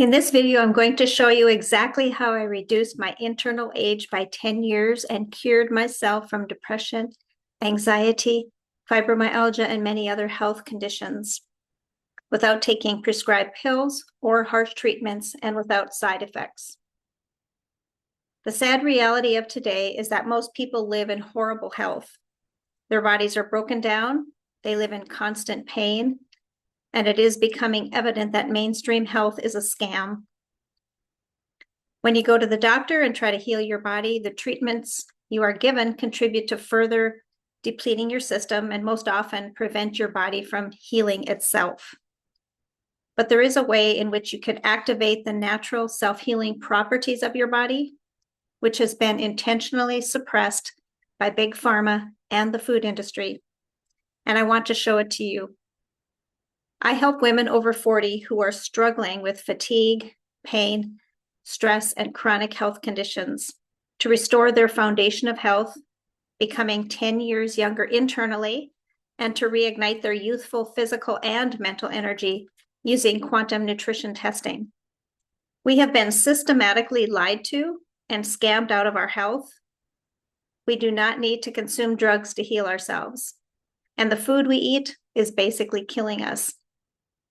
In this video, I'm going to show you exactly how I reduced my internal age by 10 years and cured myself from depression, anxiety, fibromyalgia, and many other health conditions without taking prescribed pills or harsh treatments and without side effects. The sad reality of today is that most people live in horrible health. Their bodies are broken down, they live in constant pain, and it is becoming evident that mainstream health is a scam. When you go to the doctor and try to heal your body, the treatments you are given contribute to further depleting your system and most often prevent your body from healing itself. But there is a way in which you can activate the natural self-healing properties of your body, which has been intentionally suppressed by big pharma and the food industry. And I want to show it to you. I help women over 40 who are struggling with fatigue, pain, stress, and chronic health conditions to restore their foundation of health, becoming 10 years younger internally, and to reignite their youthful physical and mental energy using quantum nutrition testing. We have been systematically lied to and scammed out of our health. We do not need to consume drugs to heal ourselves. And the food we eat is basically killing us.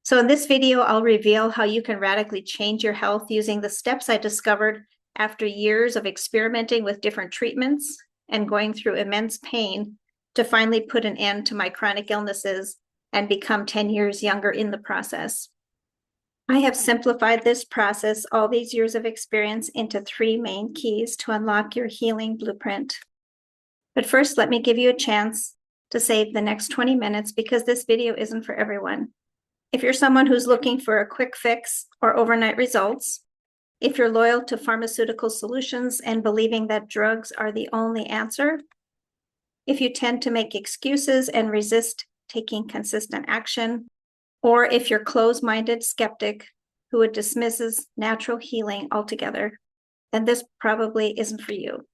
So in this video, I'll reveal how you can radically change your health using the steps I discovered after years of experimenting with different treatments and going through immense pain to finally put an end to my chronic illnesses and become 10 years younger in the process. I have simplified this process, all these years of experience, into 3 main keys to unlock your healing blueprint. But first, let me give you a chance to save the next 20 minutes because this video isn't for everyone. If you're someone who's looking for a quick fix or overnight results, if you're loyal to pharmaceutical solutions and believing that drugs are the only answer, if you tend to make excuses and resist taking consistent action, or if you're closed-minded skeptic who dismisses natural healing altogether, then this probably isn't for you.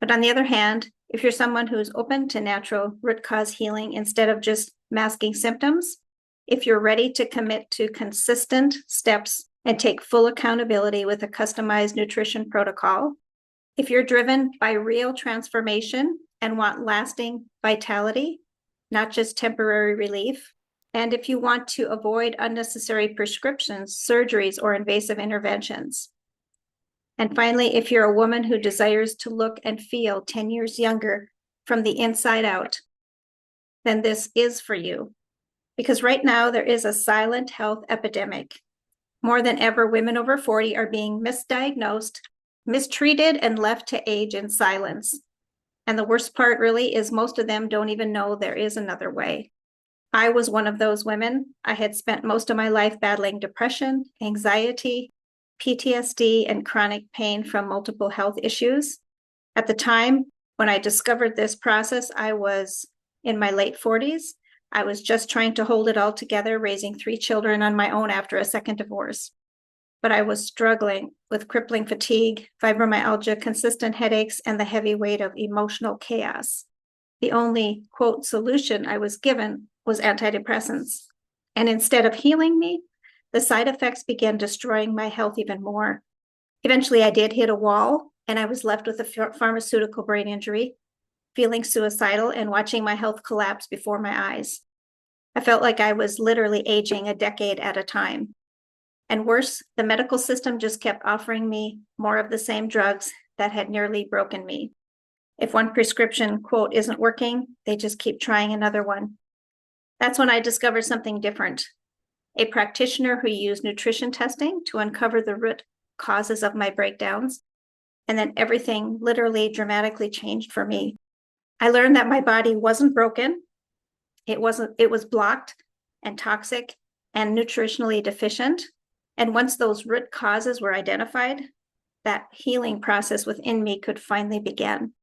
But on the other hand, if you're someone who's open to natural root cause healing instead of just masking symptoms, if you're ready to commit to consistent steps and take full accountability with a customized nutrition protocol, if you're driven by real transformation and want lasting vitality, not just temporary relief, and if you want to avoid unnecessary prescriptions, surgeries, or invasive interventions. And finally, if you're a woman who desires to look and feel 10 years younger from the inside out, then this is for you. Because right now there is a silent health epidemic. More than ever, women over 40 are being misdiagnosed, mistreated, and left to age in silence. And the worst part really is most of them don't even know there is another way. I was one of those women. I had spent most of my life battling depression, anxiety, PTSD, and chronic pain from multiple health issues. At the time when I discovered this process, I was in my late 40s. I was just trying to hold it all together, raising 3 children on my own after a second divorce. But I was struggling with crippling fatigue, fibromyalgia, consistent headaches, and the heavy weight of emotional chaos. The only, quote, solution I was given was antidepressants. And instead of healing me, the side effects began destroying my health even more. Eventually, I did hit a wall, and I was left with a pharmaceutical brain injury, feeling suicidal and watching my health collapse before my eyes. I felt like I was literally aging a decade at a time. And worse, the medical system just kept offering me more of the same drugs that had nearly broken me. If one prescription, quote, isn't working, they just keep trying another one. That's when I discovered something different. A practitioner who used nutrition testing to uncover the root causes of my breakdowns. And then everything literally dramatically changed for me. I learned that my body wasn't broken. It was blocked and toxic and nutritionally deficient. And once those root causes were identified, that healing process within me could finally begin.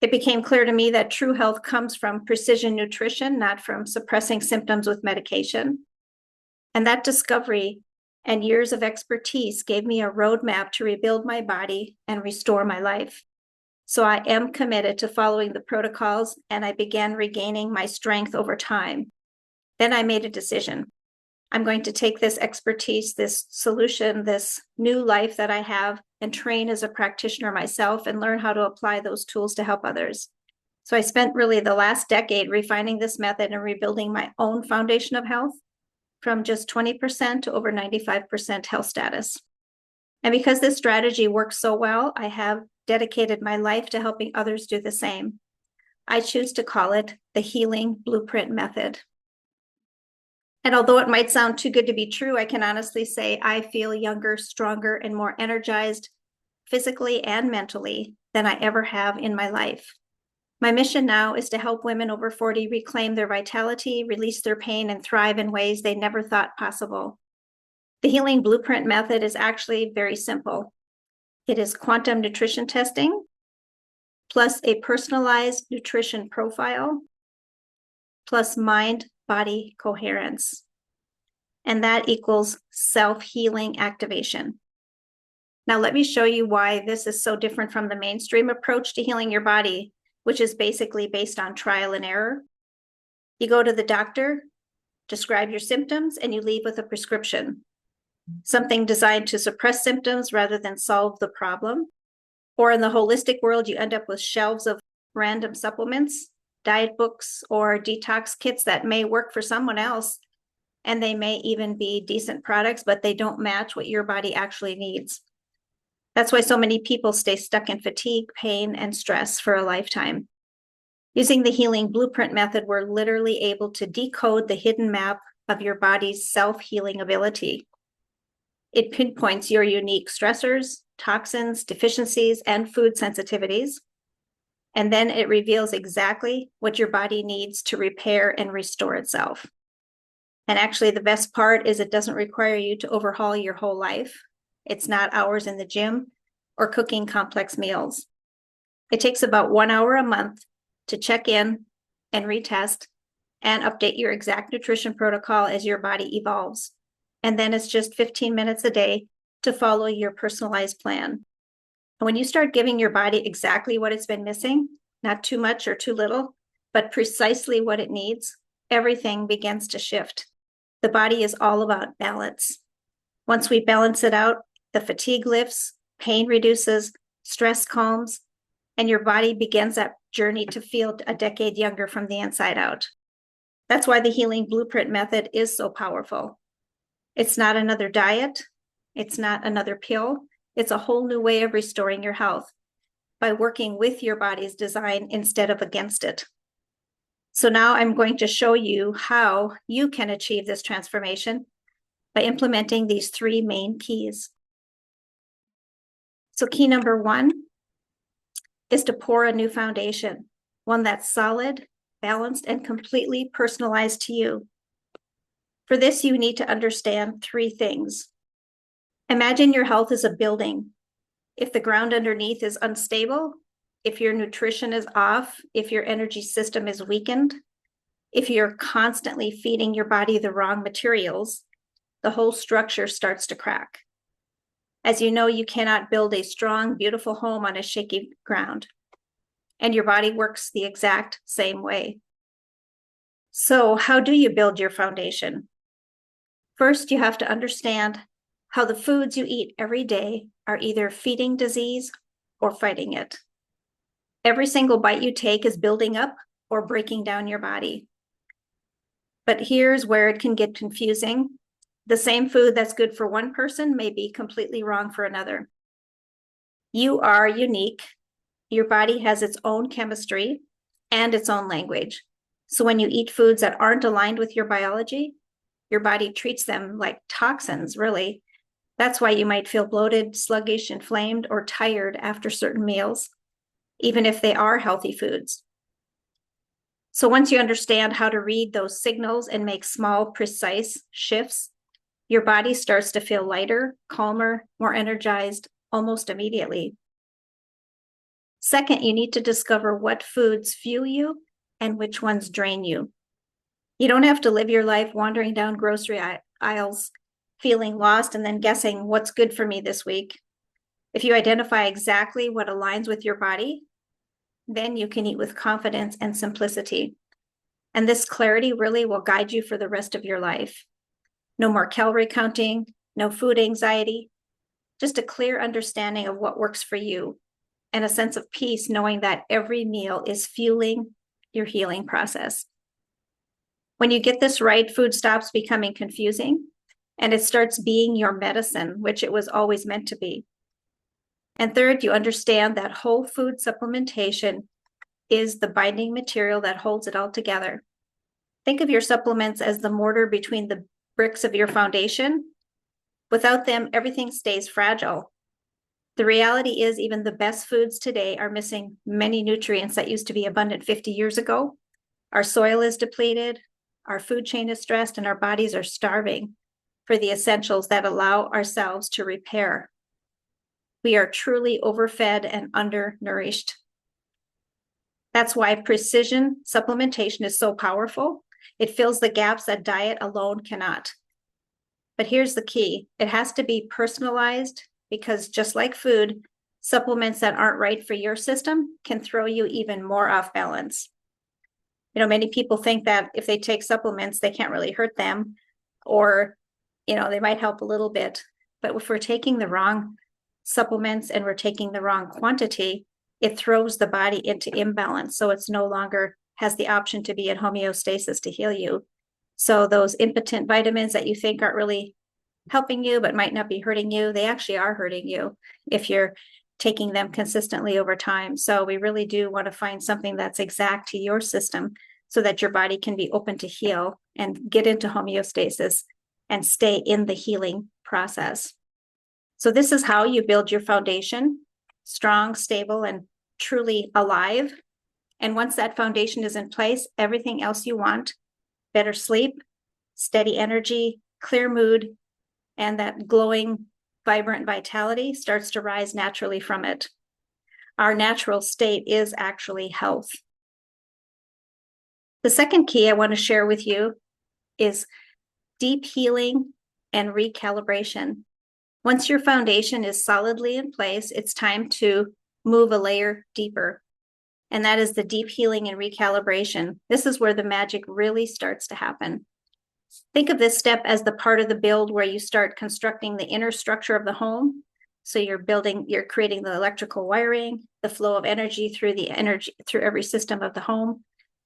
It became clear to me that true health comes from precision nutrition, not from suppressing symptoms with medication. And that discovery and years of expertise gave me a roadmap to rebuild my body and restore my life. So I am committed to following the protocols, and I began regaining my strength over time. Then I made a decision. I'm going to take this expertise, this solution, this new life that I have, and train as a practitioner myself and learn how to apply those tools to help others. So I spent really the last decade refining this method and rebuilding my own foundation of health from just 20% to over 95% health status. And because this strategy works so well, I have dedicated my life to helping others do the same. I choose to call it the Healing Blueprint Method. And although it might sound too good to be true, I can honestly say I feel younger, stronger, and more energized physically and mentally than I ever have in my life. My mission now is to help women over 40 reclaim their vitality, release their pain, and thrive in ways they never thought possible. The Healing Blueprint Method is actually very simple. It is quantum nutrition testing, plus a personalized nutrition profile, plus mind-body coherence. And that equals self-healing activation. Now, let me show you why this is so different from the mainstream approach to healing your body, which is basically based on trial and error. You go to the doctor, describe your symptoms, and you leave with a prescription, something designed to suppress symptoms rather than solve the problem. Or in the holistic world, you end up with shelves of random supplements, diet books, or detox kits that may work for someone else, and they may even be decent products, but they don't match what your body actually needs. That's why so many people stay stuck in fatigue, pain, and stress for a lifetime. Using the Healing Blueprint Method, we're literally able to decode the hidden map of your body's self-healing ability. It pinpoints your unique stressors, toxins, deficiencies, and food sensitivities. And then it reveals exactly what your body needs to repair and restore itself. And actually, the best part is it doesn't require you to overhaul your whole life. It's not hours in the gym or cooking complex meals. It takes about 1 hour a month to check in and retest and update your exact nutrition protocol as your body evolves. And then it's just 15 minutes a day to follow your personalized plan. And when you start giving your body exactly what it's been missing, not too much or too little, but precisely what it needs, everything begins to shift. The body is all about balance. Once we balance it out, the fatigue lifts, pain reduces, stress calms, and your body begins that journey to feel a decade younger from the inside out. That's why the Healing Blueprint Method is so powerful. It's not another diet. It's not another pill. It's a whole new way of restoring your health by working with your body's design instead of against it. So now I'm going to show you how you can achieve this transformation by implementing these 3 main keys. So key number 1 is to pour a new foundation, one that's solid, balanced, and completely personalized to you. For this, you need to understand 3 things. Imagine your health is a building. If the ground underneath is unstable, if your nutrition is off, if your energy system is weakened, if you're constantly feeding your body the wrong materials, the whole structure starts to crack. As you know, you cannot build a strong, beautiful home on a shaky ground, and your body works the exact same way. So how do you build your foundation? First, you have to understand how the foods you eat every day are either feeding disease or fighting it. Every single bite you take is building up or breaking down your body. But here's where it can get confusing. The same food that's good for one person may be completely wrong for another. You are unique. Your body has its own chemistry and its own language. So when you eat foods that aren't aligned with your biology, your body treats them like toxins, really. That's why you might feel bloated, sluggish, inflamed, or tired after certain meals, even if they are healthy foods. So once you understand how to read those signals and make small, precise shifts, your body starts to feel lighter, calmer, more energized almost immediately. Second, you need to discover what foods fuel you and which ones drain you. You don't have to live your life wandering down grocery aisles, feeling lost and then guessing what's good for me this week. If you identify exactly what aligns with your body, then you can eat with confidence and simplicity. And this clarity really will guide you for the rest of your life. No more calorie counting, no food anxiety, just a clear understanding of what works for you and a sense of peace knowing that every meal is fueling your healing process. When you get this right, food stops becoming confusing and it starts being your medicine, which it was always meant to be. And third, you understand that whole food supplementation is the binding material that holds it all together. Think of your supplements as the mortar between the bricks of your foundation. Without them, everything stays fragile. The reality is, even the best foods today are missing many nutrients that used to be abundant 50 years ago. Our soil is depleted, our food chain is stressed, and our bodies are starving for the essentials that allow ourselves to repair. We are truly overfed and undernourished. That's why precision supplementation is so powerful. It fills the gaps that diet alone cannot. But here's the key. It has to be personalized because just like food, supplements that aren't right for your system can throw you even more off balance. Many people think that if they take supplements, they can't really hurt them, or, they might help a little bit. But if we're taking the wrong supplements and we're taking the wrong quantity, it throws the body into imbalance. So it's no longer has the option to be in homeostasis to heal you. So those impotent vitamins that you think aren't really helping you but might not be hurting you, they actually are hurting you if you're taking them consistently over time. So we really do want to find something that's exact to your system so that your body can be open to heal and get into homeostasis and stay in the healing process. So this is how you build your foundation, strong, stable, and truly alive. And once that foundation is in place, everything else you want, better sleep, steady energy, clear mood, and that glowing, vibrant vitality starts to rise naturally from it. Our natural state is actually health. The second key I want to share with you is deep healing and recalibration. Once your foundation is solidly in place, it's time to move a layer deeper. And that is the deep healing and recalibration. This is where the magic really starts to happen. Think of this step as the part of the build where you start constructing the inner structure of the home. So you're creating the electrical wiring, the flow of energy through every system of the home.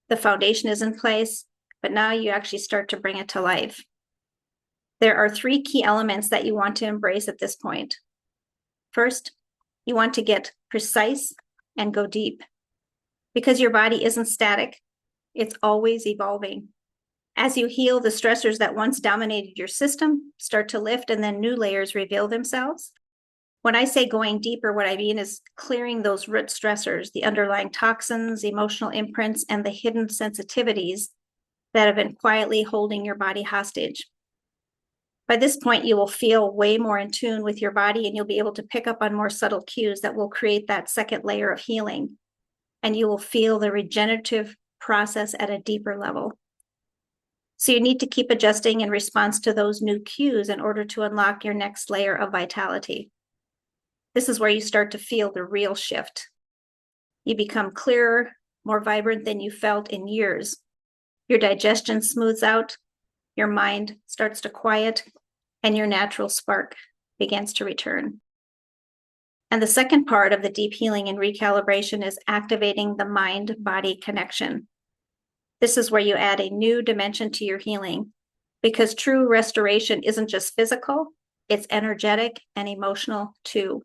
The foundation is in place, but now you actually start to bring it to life. There are 3 key elements that you want to embrace at this point. First, you want to get precise and go deep because your body isn't static. It's always evolving. As you heal, the stressors that once dominated your system start to lift and then new layers reveal themselves. When I say going deeper, what I mean is clearing those root stressors, the underlying toxins, emotional imprints, and the hidden sensitivities that have been quietly holding your body hostage. By this point, you will feel way more in tune with your body and you'll be able to pick up on more subtle cues that will create that second layer of healing. And you will feel the regenerative process at a deeper level. So you need to keep adjusting in response to those new cues in order to unlock your next layer of vitality. This is where you start to feel the real shift. You become clearer, more vibrant than you felt in years. Your digestion smooths out, your mind starts to quiet, and your natural spark begins to return. And the second part of the deep healing and recalibration is activating the mind-body connection. This is where you add a new dimension to your healing, because true restoration isn't just physical, it's energetic and emotional too.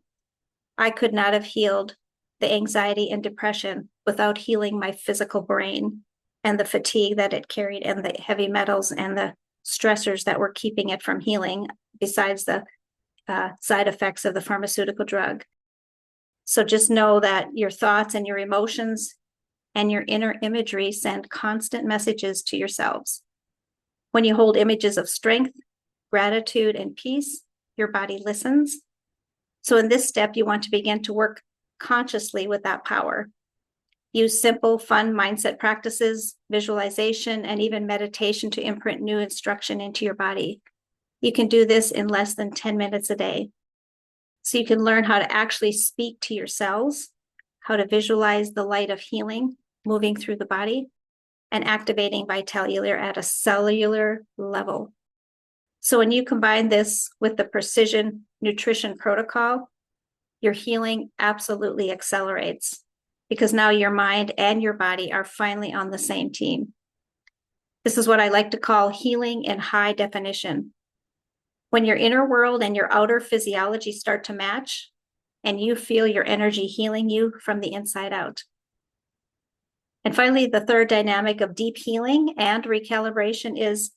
I could not have healed the anxiety and depression without healing my physical brain and the fatigue that it carried and the heavy metals and the stressors that were keeping it from healing, besides the side effects of the pharmaceutical drug. So just know that your thoughts and your emotions and your inner imagery send constant messages to yourselves. When you hold images of strength, gratitude, and peace, your body listens. So in this step, you want to begin to work consciously with that power. Use simple, fun mindset practices, visualization, and even meditation to imprint new instruction into your body. You can do this in less than 10 minutes a day. So you can learn how to actually speak to your cells, how to visualize the light of healing moving through the body, and activating vitellular at a cellular level. So when you combine this with the precision nutrition protocol, your healing absolutely accelerates because now your mind and your body are finally on the same team. This is what I like to call healing in high definition. When your inner world and your outer physiology start to match, and you feel your energy healing you from the inside out. And finally, the third dynamic of deep healing and recalibration is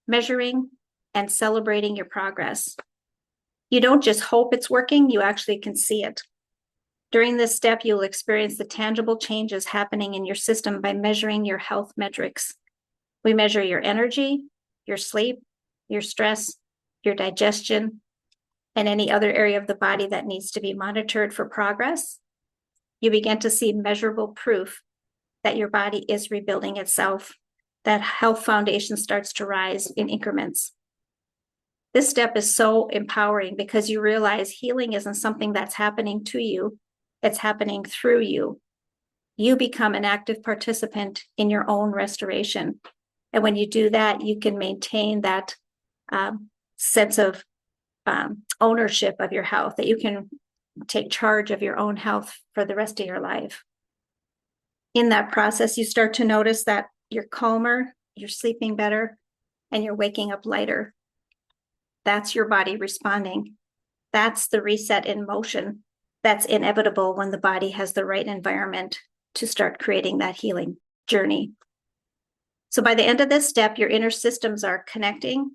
measuring and celebrating your progress. You don't just hope it's working, you actually can see it. During this step, you'll experience the tangible changes happening in your system by measuring your health metrics. We measure your energy, your sleep, your stress, your digestion, and any other area of the body that needs to be monitored for progress. You begin to see measurable proof that your body is rebuilding itself, that health foundation starts to rise in increments. This step is so empowering because you realize healing isn't something that's happening to you, it's happening through you. You become an active participant in your own restoration. And when you do that, you can maintain that sense of ownership of your health, that you can take charge of your own health for the rest of your life. In that process, you start to notice that you're calmer, you're sleeping better, and you're waking up lighter. That's your body responding. That's the reset in motion. That's inevitable when the body has the right environment to start creating that healing journey. So by the end of this step, your inner systems are connecting,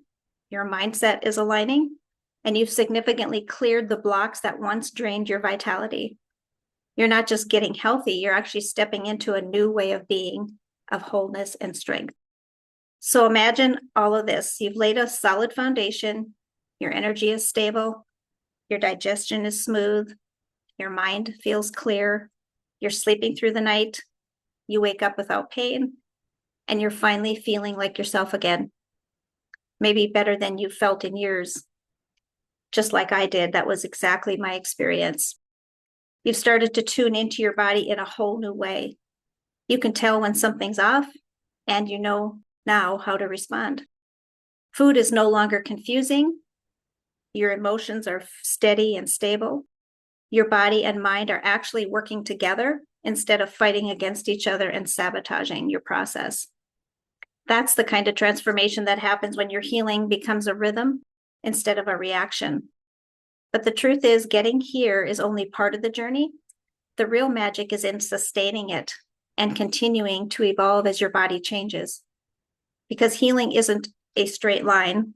your mindset is aligning, and you've significantly cleared the blocks that once drained your vitality. You're not just getting healthy, you're actually stepping into a new way of being, of wholeness and strength. So imagine all of this. You've laid a solid foundation, your energy is stable, your digestion is smooth, your mind feels clear, you're sleeping through the night, you wake up without pain, and you're finally feeling like yourself again. Maybe better than you've felt in years. Just like I did, that was exactly my experience. You've started to tune into your body in a whole new way. You can tell when something's off, and you know now how to respond. Food is no longer confusing. Your emotions are steady and stable. Your body and mind are actually working together instead of fighting against each other and sabotaging your process. That's the kind of transformation that happens when your healing becomes a rhythm instead of a reaction. But the truth is, getting here is only part of the journey. The real magic is in sustaining it and continuing to evolve as your body changes. Because healing isn't a straight line.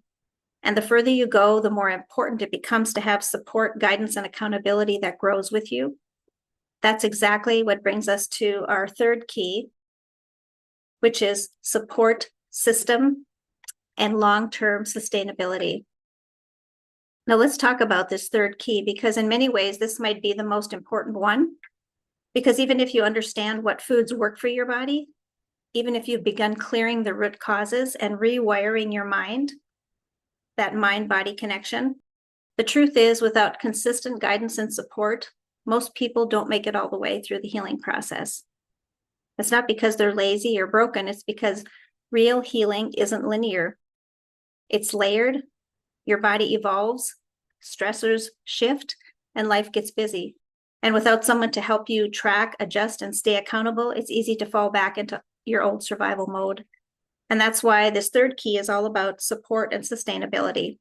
And the further you go, the more important it becomes to have support, guidance, and accountability that grows with you. That's exactly what brings us to our third key, which is support system and long-term sustainability. Now let's talk about this third key, because in many ways, this might be the most important one. Because even if you understand what foods work for your body, even if you've begun clearing the root causes and rewiring your mind, that mind-body connection, the truth is, without consistent guidance and support, most people don't make it all the way through the healing process. It's not because they're lazy or broken, it's because real healing isn't linear. It's layered, your body evolves, stressors shift, and life gets busy. And without someone to help you track, adjust, and stay accountable, it's easy to fall back into your old survival mode. And that's why this third key is all about support and sustainability.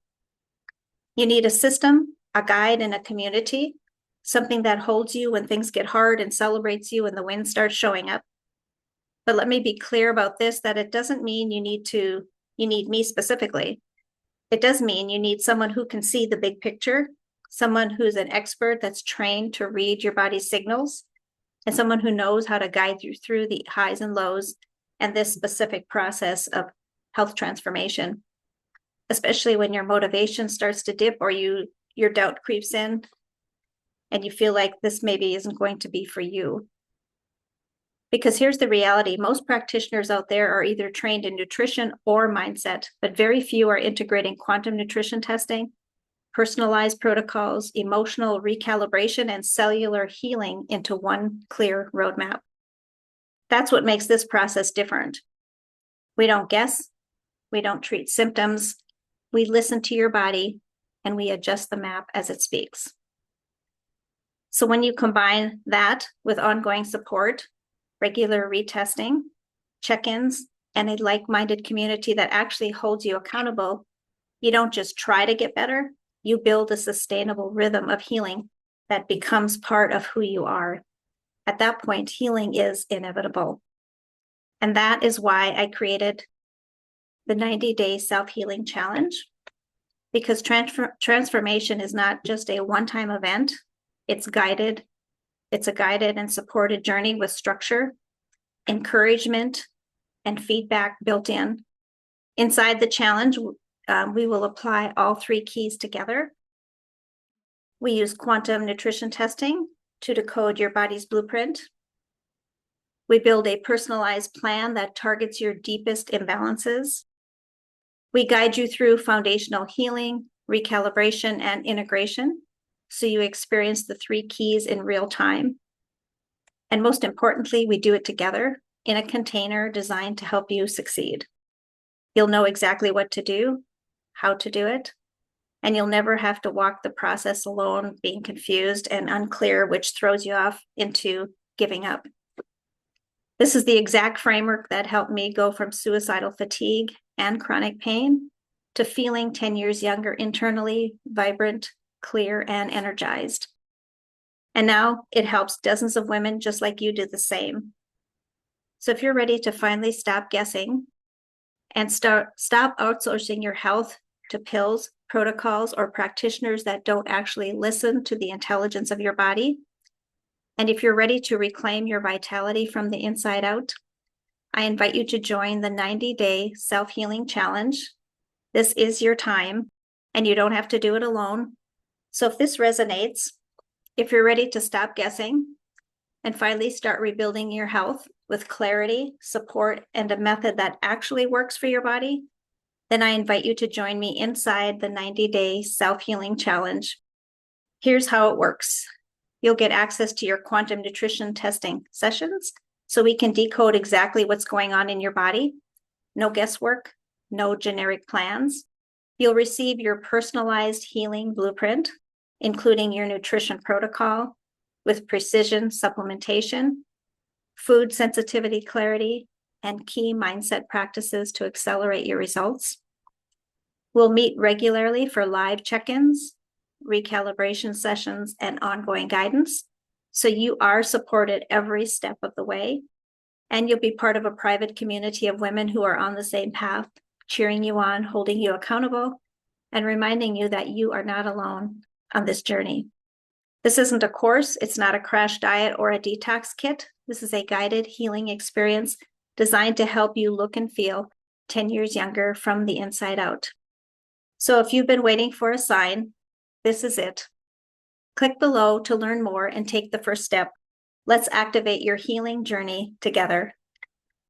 You need a system, a guide, and a community, something that holds you when things get hard and celebrates you when the wind starts showing up. But let me be clear about this, that it doesn't mean you need me specifically. It does mean you need someone who can see the big picture, someone who's an expert that's trained to read your body's signals, and someone who knows how to guide you through the highs and lows and this specific process of health transformation, especially when your motivation starts to dip or your doubt creeps in and you feel like this maybe isn't going to be for you. Because here's the reality, most practitioners out there are either trained in nutrition or mindset, but very few are integrating quantum nutrition testing, personalized protocols, emotional recalibration, and cellular healing into one clear roadmap. That's what makes this process different. We don't guess, we don't treat symptoms, We listen to your body and we adjust the map as it speaks. So when you combine that with ongoing support, regular retesting, check-ins, and a like-minded community that actually holds you accountable, you don't just try to get better, you build a sustainable rhythm of healing that becomes part of who you are. At that point, healing is inevitable. And that is why I created the 90-day self-healing challenge, because transformation is not just a one-time event. It's guided. It's a guided and supported journey with structure, encouragement, and feedback built in. Inside the challenge, we will apply all 3 keys together. We use quantum nutrition testing to decode your body's blueprint. We build a personalized plan that targets your deepest imbalances. We guide you through foundational healing, recalibration, and integration, so you experience the 3 keys in real time. And most importantly, we do it together in a container designed to help you succeed. You'll know exactly what to do, how to do it, and you'll never have to walk the process alone, being confused and unclear, which throws you off into giving up. This is the exact framework that helped me go from suicidal fatigue and chronic pain to feeling 10 years younger internally, vibrant, clear, and energized. And now it helps dozens of women just like you do the same. So if you're ready to finally stop guessing and stop outsourcing your health to pills, protocols, or practitioners that don't actually listen to the intelligence of your body, and if you're ready to reclaim your vitality from the inside out, I invite you to join the 90-day self-healing challenge. This is your time, and you don't have to do it alone. So if this resonates, if you're ready to stop guessing and finally start rebuilding your health with clarity, support, and a method that actually works for your body, then I invite you to join me inside the 90-day self-healing challenge. Here's how it works. You'll get access to your quantum nutrition testing sessions so we can decode exactly what's going on in your body. No guesswork, no generic plans. You'll receive your personalized healing blueprint, including your nutrition protocol with precision supplementation, food sensitivity clarity, and key mindset practices to accelerate your results. We'll meet regularly for live check-ins, recalibration sessions, and ongoing guidance, so you are supported every step of the way, and you'll be part of a private community of women who are on the same path, cheering you on, holding you accountable, and reminding you that you are not alone on this journey. This isn't a course, it's not a crash diet or a detox kit. This is a guided healing experience designed to help you look and feel 10 years younger from the inside out. So if you've been waiting for a sign, this is it. Click below to learn more and take the first step. Let's activate your healing journey together.